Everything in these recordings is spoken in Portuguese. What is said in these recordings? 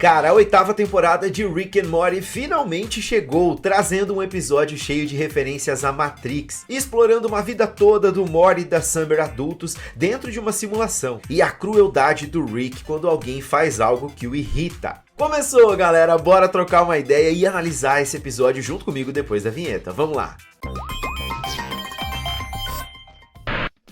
Cara, a 8ª temporada de Rick and Morty finalmente chegou, trazendo um episódio cheio de referências à Matrix, explorando uma vida toda do Morty e da Summer adultos dentro de uma simulação, e a crueldade do Rick quando alguém faz algo que o irrita. Começou, galera, bora trocar uma ideia e analisar esse episódio junto comigo depois da vinheta, vamos lá!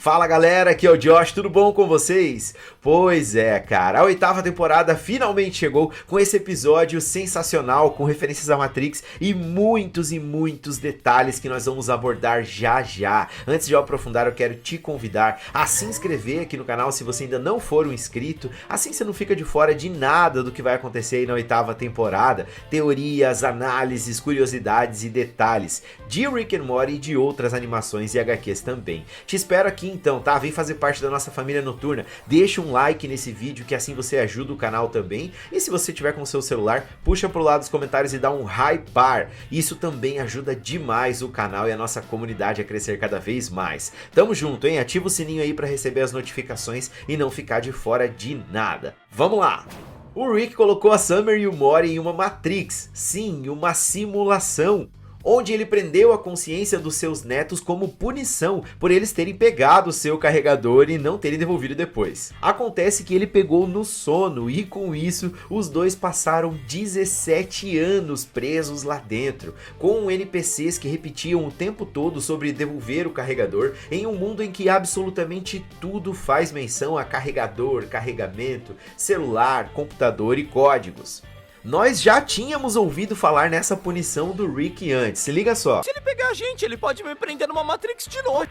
Fala galera, aqui é o Josh, tudo bom com vocês? Pois é, cara, a 8ª temporada finalmente chegou com esse episódio sensacional, com referências à Matrix e muitos detalhes que nós vamos abordar já já. Antes de eu aprofundar, eu quero te convidar a se inscrever aqui no canal se você ainda não for um inscrito, assim você não fica de fora de nada do que vai acontecer aí na 8ª temporada. Teorias, análises, curiosidades e detalhes de Rick and Morty e de outras animações e HQs também. Te espero aqui então, tá? Vem fazer parte da nossa família noturna, deixa um like nesse vídeo que assim você ajuda o canal também, e se você tiver com o seu celular, puxa pro lado dos comentários e dá um hypar, isso também ajuda demais o canal e a nossa comunidade a crescer cada vez mais. Tamo junto, hein? Ativa o sininho aí pra receber as notificações e não ficar de fora de nada. Vamos lá! O Rick colocou a Summer e o Morty em uma Matrix, sim, uma simulação, onde ele prendeu a consciência dos seus netos como punição por eles terem pegado o seu carregador e não terem devolvido depois. Acontece que ele pegou no sono e com isso os dois passaram 17 anos presos lá dentro, com NPCs que repetiam o tempo todo sobre devolver o carregador em um mundo em que absolutamente tudo faz menção a carregador, carregamento, celular, computador e códigos. Nós já tínhamos ouvido falar nessa punição do Rick antes, se liga só. Se ele pegar a gente, ele pode me prender numa Matrix de novo.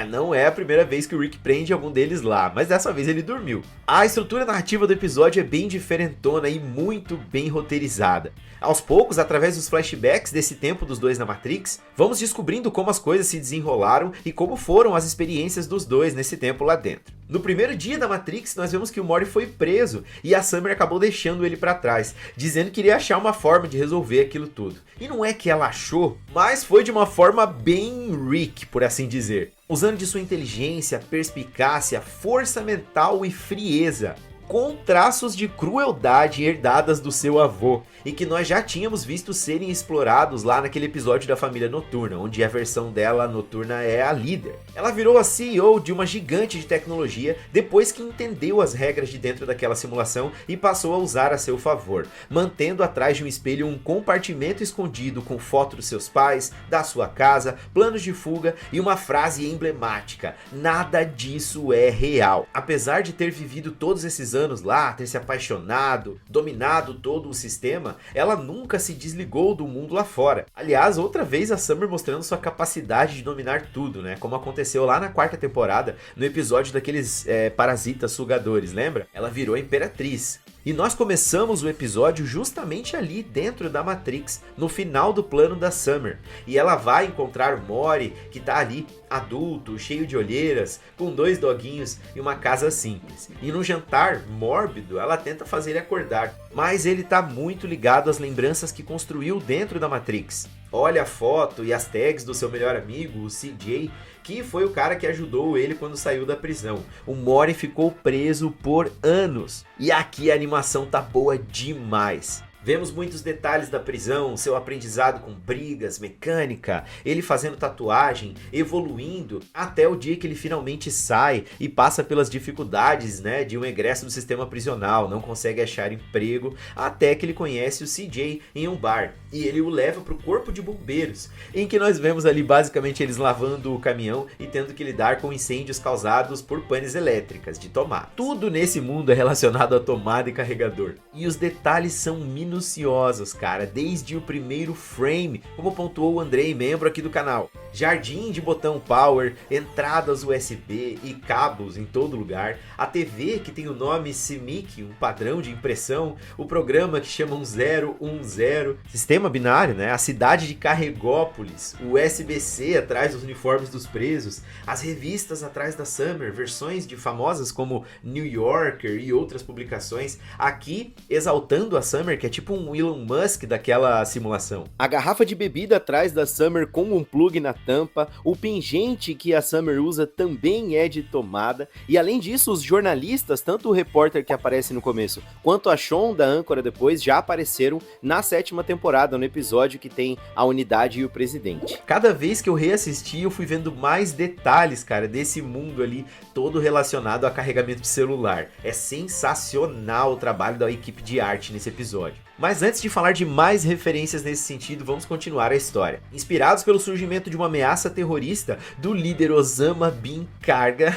Não é a primeira vez que o Rick prende algum deles lá, mas dessa vez ele dormiu. A estrutura narrativa do episódio é bem diferentona e muito bem roteirizada. Aos poucos, através dos flashbacks desse tempo dos dois na Matrix, vamos descobrindo como as coisas se desenrolaram e como foram as experiências dos dois nesse tempo lá dentro. No primeiro dia da Matrix, nós vemos que o Morty foi preso e a Summer acabou deixando ele pra trás, dizendo que iria achar uma forma de resolver aquilo tudo. E não é que ela achou, mas foi de uma forma bem Rick, por assim dizer. Usando de sua inteligência, perspicácia, força mental e frieza, com traços de crueldade herdadas do seu avô, e que nós já tínhamos visto serem explorados lá naquele episódio da família Noturna, onde a versão dela noturna é a líder. Ela virou a CEO de uma gigante de tecnologia depois que entendeu as regras de dentro daquela simulação e passou a usar a seu favor, mantendo atrás de um espelho um compartimento escondido com foto dos seus pais, da sua casa, planos de fuga e uma frase emblemática: nada disso é real. Apesar de ter vivido todos esses anos lá, ter se apaixonado, dominado todo o sistema, ela nunca se desligou do mundo lá fora. Aliás, outra vez a Summer mostrando sua capacidade de dominar tudo, né? Como aconteceu lá na 4ª temporada, no episódio daqueles parasitas sugadores, lembra? Ela virou a Imperatriz. E nós começamos o episódio justamente ali dentro da Matrix, no final do plano da Summer. E ela vai encontrar o Morty, que tá ali, adulto, cheio de olheiras, com 2 doguinhos e uma casa simples. E no jantar mórbido, ela tenta fazer ele acordar, mas ele tá muito ligado às lembranças que construiu dentro da Matrix. Olha a foto e as tags do seu melhor amigo, o CJ, que foi o cara que ajudou ele quando saiu da prisão. O Morty ficou preso por anos. E aqui a animação tá boa demais. Vemos muitos detalhes da prisão, seu aprendizado com brigas, mecânica, ele fazendo tatuagem, evoluindo, até o dia que ele finalmente sai e passa pelas dificuldades, né, de um egresso do sistema prisional, não consegue achar emprego, até que ele conhece o CJ em um bar, e ele o leva para o corpo de bombeiros, em que nós vemos ali basicamente eles lavando o caminhão e tendo que lidar com incêndios causados por panes elétricas de tomada. Tudo nesse mundo é relacionado a tomada e carregador, e os detalhes são minuciosos, cara, desde o primeiro frame, como pontuou o Andrei, membro aqui do canal. Jardim de botão power, entradas USB e cabos em todo lugar, a TV que tem o nome CMYK, um padrão de impressão, o programa que chamam 010, sistema binário, né? A cidade de Carregópolis, o SBC atrás dos uniformes dos presos, as revistas atrás da Summer, versões de famosas como New Yorker e outras publicações, aqui exaltando a Summer, que é tipo um Elon Musk daquela simulação. A garrafa de bebida atrás da Summer com um plug na tampa, o pingente que a Summer usa também é de tomada, e além disso, os jornalistas, tanto o repórter que aparece no começo, quanto a Shawn da âncora depois, já apareceram na 7ª temporada, no episódio que tem a unidade e o presidente. Cada vez que eu reassisti, eu fui vendo mais detalhes, cara, desse mundo ali, todo relacionado a carregamento de celular. É sensacional o trabalho da equipe de arte nesse episódio. Mas antes de falar de mais referências nesse sentido, vamos continuar a história. Inspirados pelo surgimento de uma ameaça terrorista do líder Osama Bin Karga,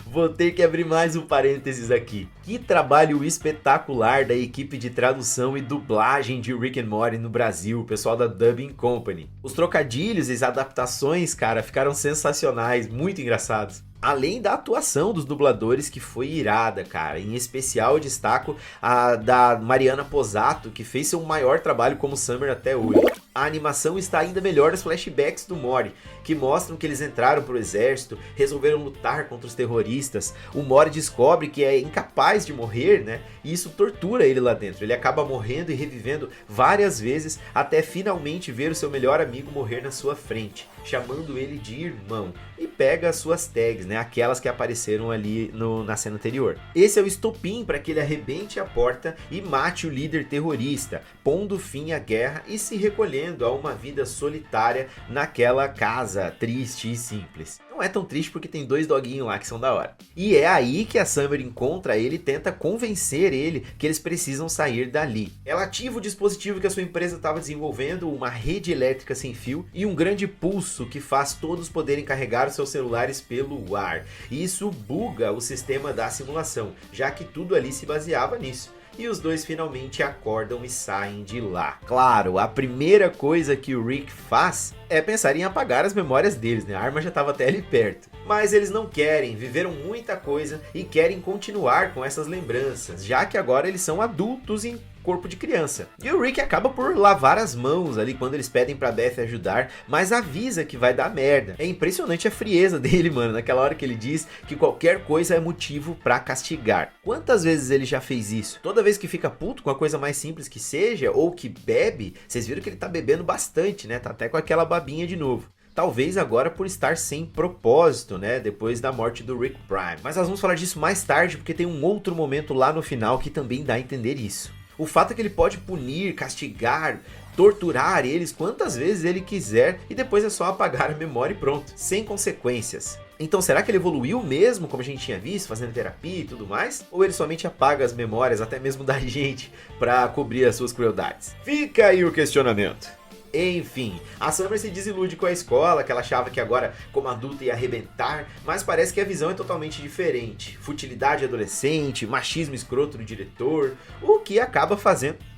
vou ter que abrir mais um parênteses aqui. Que trabalho espetacular da equipe de tradução e dublagem de Rick and Morty no Brasil, o pessoal da Dubbing Company. Os trocadilhos e as adaptações, cara, ficaram sensacionais, muito engraçados. Além da atuação dos dubladores, que foi irada, cara. Em especial eu destaco a da Mariana Pozzato, que fez seu maior trabalho como Summer até hoje. A animação está ainda melhor nos flashbacks do Morty, que mostram que eles entraram pro exército, resolveram lutar contra os terroristas. O Morty descobre que é incapaz de morrer, né? E isso tortura ele lá dentro. Ele acaba morrendo e revivendo várias vezes, até finalmente ver o seu melhor amigo morrer na sua frente, chamando ele de irmão. E pega as suas tags, né? Aquelas que apareceram ali na cena anterior. Esse é o estopim para que ele arrebente a porta e mate o líder terrorista, pondo fim à guerra e se recolhendo a uma vida solitária naquela casa triste e simples. Não é tão triste porque tem 2 doguinhos lá que são da hora. E é aí que a Summer encontra ele e tenta convencer ele que eles precisam sair dali. Ela ativa o dispositivo que a sua empresa estava desenvolvendo, uma rede elétrica sem fio e um grande pulso que faz todos poderem carregar os seus celulares pelo ar. E isso buga o sistema da simulação, já que tudo ali se baseava nisso. E os dois finalmente acordam e saem de lá. Claro, a primeira coisa que o Rick faz é pensar em apagar as memórias deles, né? A arma já estava até ali perto. Mas eles não querem, viveram muita coisa e querem continuar com essas lembranças, já que agora eles são adultos em corpo de criança. E o Rick acaba por lavar as mãos ali quando eles pedem pra Beth ajudar, mas avisa que vai dar merda. É impressionante a frieza dele, mano, naquela hora que ele diz que qualquer coisa é motivo pra castigar. Quantas vezes ele já fez isso? Toda vez que fica puto com a coisa mais simples que seja, ou que bebe, vocês viram que ele tá bebendo bastante, né? Tá até com aquela babinha de novo. Talvez agora por estar sem propósito, né? Depois da morte do Rick Prime. Mas nós vamos falar disso mais tarde, porque tem um outro momento lá no final que também dá a entender isso. O fato é que ele pode punir, castigar, torturar eles quantas vezes ele quiser e depois é só apagar a memória e pronto, sem consequências. Então será que ele evoluiu mesmo, como a gente tinha visto, fazendo terapia e tudo mais? Ou ele somente apaga as memórias, até mesmo da gente, para cobrir as suas crueldades? Fica aí o questionamento. Enfim, a Summer se desilude com a escola, que ela achava que agora como adulta ia arrebentar, mas parece que a visão é totalmente diferente. Futilidade adolescente, machismo escroto do diretor, o que acaba fazendo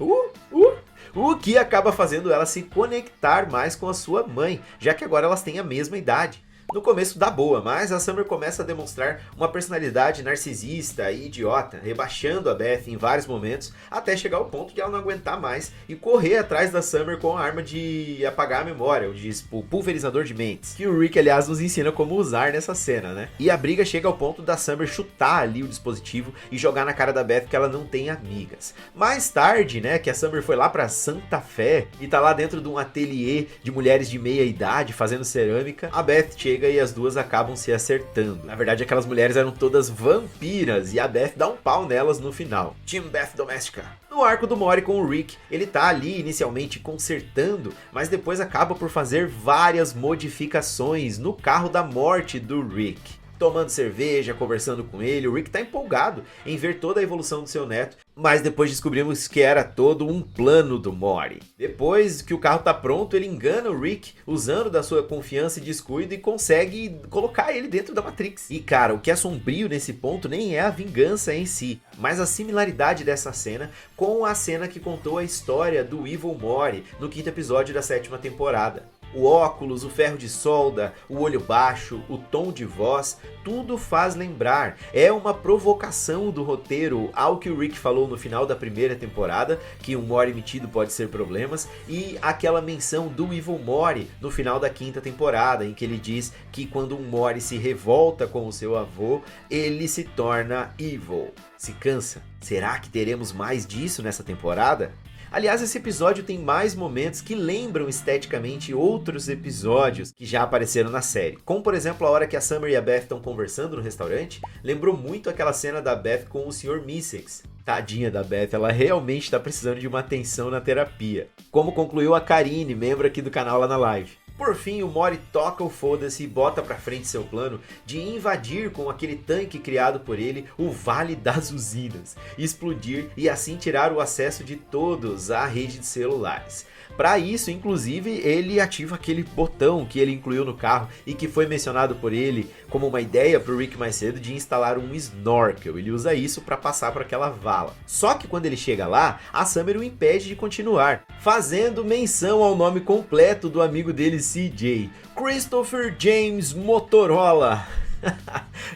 ela se conectar mais com a sua mãe, já que agora elas têm a mesma idade. No começo dá boa, mas a Summer começa a demonstrar uma personalidade narcisista e idiota, rebaixando a Beth em vários momentos, até chegar ao ponto de ela não aguentar mais e correr atrás da Summer com a arma de apagar a memória, o pulverizador de mentes, que o Rick, aliás, nos ensina como usar nessa cena, né? E a briga chega ao ponto da Summer chutar ali o dispositivo e jogar na cara da Beth que ela não tem amigas. Mais tarde, né, que a Summer foi lá pra Santa Fé e tá lá dentro de um ateliê de mulheres de meia idade fazendo cerâmica, a Beth chega e as duas acabam se acertando. Na verdade, aquelas mulheres eram todas vampiras e a Beth dá um pau nelas no final. Team Beth Doméstica. No arco do Morty com o Rick, ele tá ali inicialmente consertando, mas depois acaba por fazer várias modificações no carro da morte do Rick. Tomando cerveja, conversando com ele, o Rick tá empolgado em ver toda a evolução do seu neto, mas depois descobrimos que era todo um plano do Morty. Depois que o carro tá pronto, ele engana o Rick, usando da sua confiança e descuido, e consegue colocar ele dentro da Matrix. E cara, o que é sombrio nesse ponto nem é a vingança em si, mas a similaridade dessa cena com a cena que contou a história do Evil Morty no 5º episódio da 7ª temporada. O óculos, o ferro de solda, o olho baixo, o tom de voz, tudo faz lembrar. É uma provocação do roteiro ao que o Rick falou no final da 1ª temporada, que um Morty metido pode ser problemas, e aquela menção do Evil Morty no final da 5ª temporada, em que ele diz que quando um Morty se revolta com o seu avô, ele se torna evil. Se cansa? Será que teremos mais disso nessa temporada? Aliás, esse episódio tem mais momentos que lembram esteticamente outros episódios que já apareceram na série. Como, por exemplo, a hora que a Summer e a Beth estão conversando no restaurante, lembrou muito aquela cena da Beth com o Sr. Mystics. Tadinha da Beth, ela realmente está precisando de uma atenção na terapia. Como concluiu a Karine, membro aqui do canal lá na live. Por fim, o Mori toca o foda-se e bota pra frente seu plano de invadir com aquele tanque criado por ele o Vale das Usinas, explodir e assim tirar o acesso de todos à rede de celulares. Para isso, inclusive, ele ativa aquele botão que ele incluiu no carro e que foi mencionado por ele como uma ideia pro Rick mais cedo de instalar um snorkel. Ele usa isso para passar por aquela vala. Só que quando ele chega lá, a Summer o impede de continuar, fazendo menção ao nome completo do amigo dele, CJ, Christopher James Motorola.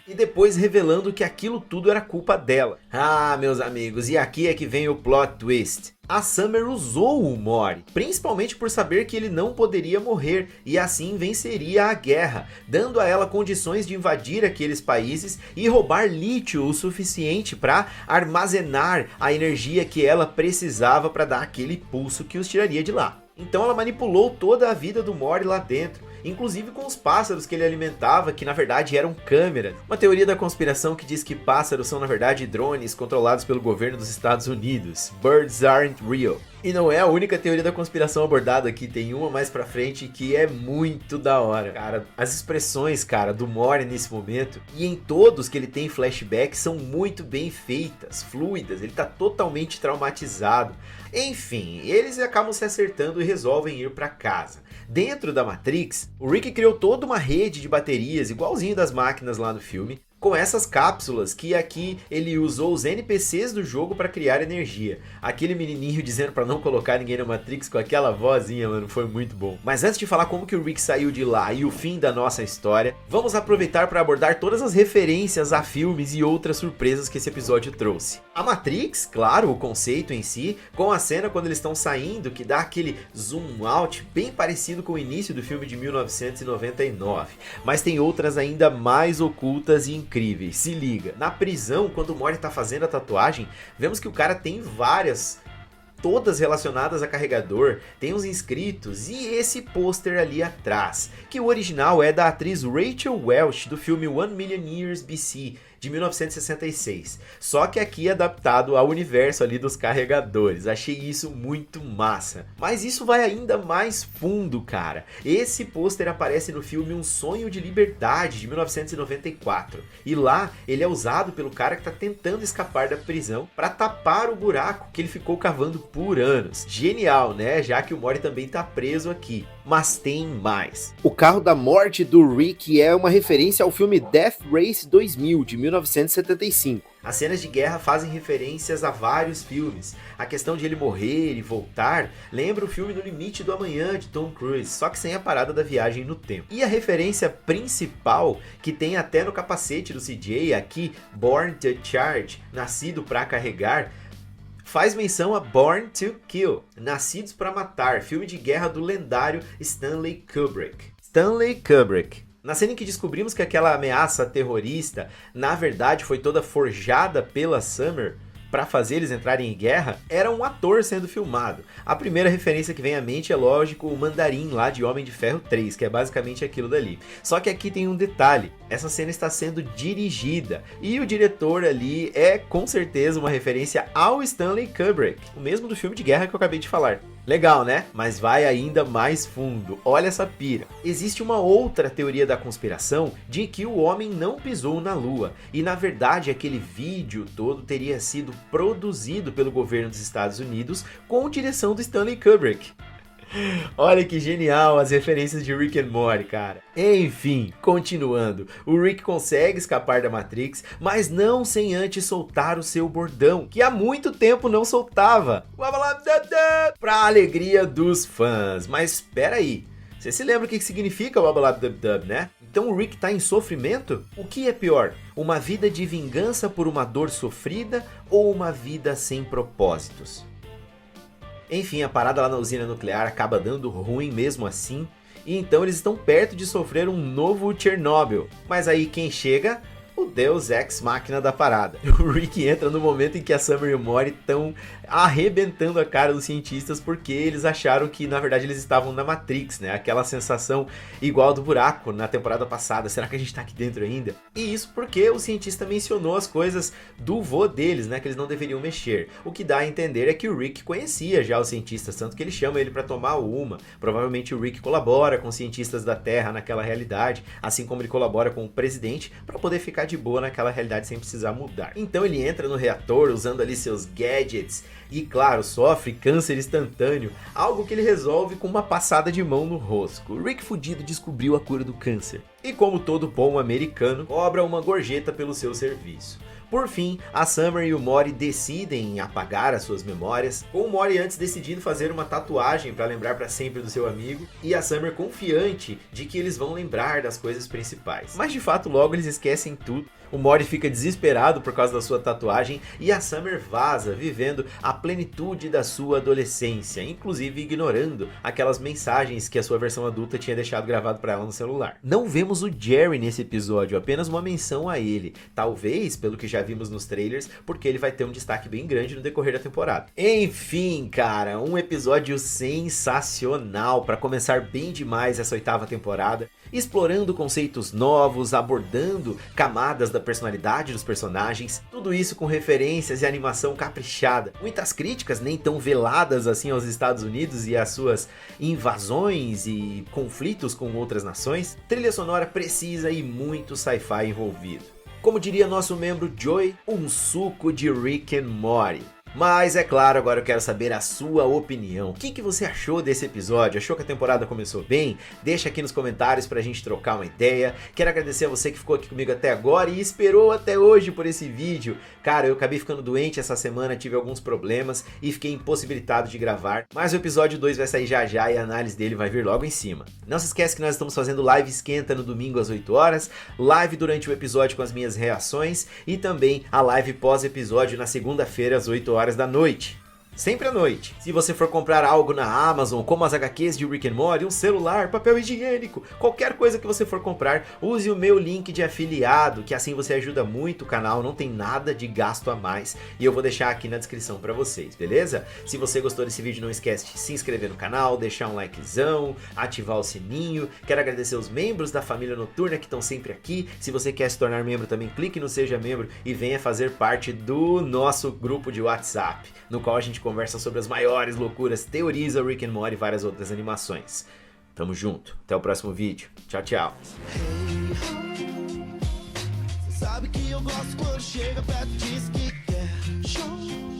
E depois revelando que aquilo tudo era culpa dela. Ah, meus amigos, e aqui é que vem o plot twist. A Summer usou o Mori, principalmente por saber que ele não poderia morrer e assim venceria a guerra, dando a ela condições de invadir aqueles países e roubar lítio o suficiente para armazenar a energia que ela precisava para dar aquele pulso que os tiraria de lá. Então ela manipulou toda a vida do Mori lá dentro, inclusive com os pássaros que ele alimentava, que na verdade eram câmeras. Uma teoria da conspiração que diz que pássaros são na verdade drones controlados pelo governo dos Estados Unidos. Birds aren't real. E não é a única teoria da conspiração abordada aqui, tem uma mais pra frente que é muito da hora. Cara, as expressões, cara, do Mori nesse momento, e em todos que ele tem flashbacks, são muito bem feitas, fluidas, ele tá totalmente traumatizado. Enfim, eles acabam se acertando e resolvem ir pra casa. Dentro da Matrix, o Rick criou toda uma rede de baterias, igualzinho das máquinas lá no filme, com essas cápsulas que aqui ele usou os NPCs do jogo para criar energia. Aquele menininho dizendo para não colocar ninguém na Matrix com aquela vozinha, mano, foi muito bom. Mas antes de falar como que o Rick saiu de lá e o fim da nossa história, vamos aproveitar para abordar todas as referências a filmes e outras surpresas que esse episódio trouxe. A Matrix, claro, o conceito em si, com a cena quando eles estão saindo, que dá aquele zoom out bem parecido com o início do filme de 1999. Mas tem outras ainda mais ocultas e incríveis. Se liga, na prisão, quando o Mori tá fazendo a tatuagem, vemos que o cara tem várias, todas relacionadas a carregador, tem uns inscritos e esse pôster ali atrás, que o original é da atriz Rachel Welch do filme 1,000,000 Years BC, de 1966. Só que aqui é adaptado ao universo ali dos carregadores. Achei isso muito massa. Mas isso vai ainda mais fundo, cara. Esse pôster aparece no filme Um Sonho de Liberdade, de 1994. E lá ele é usado pelo cara que tá tentando escapar da prisão para tapar o buraco que ele ficou cavando por anos. Genial, né? Já que o Mori também tá preso aqui. Mas tem mais. O carro da morte do Rick é uma referência ao filme Death Race 2000, de 1975. As cenas de guerra fazem referências a vários filmes. A questão de ele morrer e voltar lembra o filme No Limite do Amanhã, de Tom Cruise, só que sem a parada da viagem no tempo. E a referência principal, que tem até no capacete do CJ, aqui, Born to Charge, nascido para carregar, faz menção a Born to Kill, Nascidos para Matar, filme de guerra do lendário Stanley Kubrick. Na cena em que descobrimos que aquela ameaça terrorista, na verdade, foi toda forjada pela Summer para fazer eles entrarem em guerra, era um ator sendo filmado. A primeira referência que vem à mente é, lógico, o Mandarim lá de Homem de Ferro 3, que é basicamente aquilo dali. Só que aqui tem um detalhe, essa cena está sendo dirigida, e o diretor ali é, com certeza, uma referência ao Stanley Kubrick, o mesmo do filme de guerra que eu acabei de falar. Legal, né? Mas vai ainda mais fundo. Olha essa pira. Existe uma outra teoria da conspiração de que o homem não pisou na Lua. E na verdade aquele vídeo todo teria sido produzido pelo governo dos Estados Unidos com direção do Stanley Kubrick. Olha que genial as referências de Rick and Morty, cara. Enfim, continuando. O Rick consegue escapar da Matrix, mas não sem antes soltar o seu bordão, que há muito tempo não soltava. Pra alegria dos fãs. Mas espera aí. Você se lembra o que significa o Wabalab, né? Então o Rick tá em sofrimento? O que é pior? Uma vida de vingança por uma dor sofrida ou uma vida sem propósitos? Enfim, a parada lá na usina nuclear acaba dando ruim mesmo assim, e então eles estão perto de sofrer um novo Chernobyl. Mas aí quem chega? O o Deus Ex Machina da parada. O Rick entra no momento em que a Summer e o Morty estão arrebentando a cara dos cientistas porque eles acharam que na verdade eles estavam na Matrix, né? Aquela sensação igual do buraco na temporada passada. Será que a gente tá aqui dentro ainda? E isso porque o cientista mencionou as coisas do vô deles, né? Que eles não deveriam mexer. O que dá a entender é que o Rick conhecia já os cientistas, tanto que ele chama ele pra tomar uma. Provavelmente o Rick colabora com os cientistas da Terra naquela realidade, assim como ele colabora com o presidente pra poder ficar de boa naquela realidade sem precisar mudar. Então ele entra no reator usando ali seus gadgets e, claro, sofre câncer instantâneo, algo que ele resolve com uma passada de mão no rosto. O Rick fudido descobriu a cura do câncer e, como todo bom americano, cobra uma gorjeta pelo seu serviço. Por fim, a Summer e o Morty decidem apagar as suas memórias, com o Morty antes decidindo fazer uma tatuagem para lembrar para sempre do seu amigo, e a Summer confiante de que eles vão lembrar das coisas principais. Mas de fato logo eles esquecem tudo. O Morty fica desesperado por causa da sua tatuagem e a Summer vaza, vivendo a plenitude da sua adolescência, inclusive ignorando aquelas mensagens que a sua versão adulta tinha deixado gravado para ela no celular. Não vemos o Jerry nesse episódio, apenas uma menção a ele, talvez pelo que já vimos nos trailers, porque ele vai ter um destaque bem grande no decorrer da temporada. Enfim, cara, um episódio sensacional para começar bem demais essa 8ª temporada, explorando conceitos novos, abordando camadas da personalidade dos personagens, tudo isso com referências e animação caprichada. Muitas críticas nem tão veladas assim aos Estados Unidos e às suas invasões e conflitos com outras nações, trilha sonora precisa e muito sci-fi envolvido. Como diria nosso membro Joey, um suco de Rick and Morty. Mas é claro, agora eu quero saber a sua opinião. O que você achou desse episódio? Achou que a temporada começou bem? Deixa aqui nos comentários pra gente trocar uma ideia. Quero agradecer a você que ficou aqui comigo até agora e esperou até hoje por esse vídeo. Cara, eu acabei ficando doente essa semana, tive alguns problemas e fiquei impossibilitado de gravar. Mas o episódio 2 vai sair já já e a análise dele vai vir logo em cima. Não se esquece que nós estamos fazendo live esquenta no domingo às 8 horas, live durante o episódio com as minhas reações e também a live pós-episódio na segunda-feira às 8 horas da noite. Sempre à noite. Se você for comprar algo na Amazon, como as HQs de Rick and Morty, um celular, papel higiênico, qualquer coisa que você for comprar, use o meu link de afiliado, que assim você ajuda muito o canal, não tem nada de gasto a mais, e eu vou deixar aqui na descrição pra vocês, beleza? Se você gostou desse vídeo, não esquece de se inscrever no canal, deixar um likezão, ativar o sininho. Quero agradecer os membros da família noturna que estão sempre aqui. Se você quer se tornar membro também, clique no Seja Membro e venha fazer parte do nosso grupo de WhatsApp, no qual a gente conversa sobre as maiores loucuras, teoriza Rick and Morty e várias outras animações. Tamo junto, até o próximo vídeo. Tchau, tchau. Sabe que eu gosto quando chega perto, diz que quer show.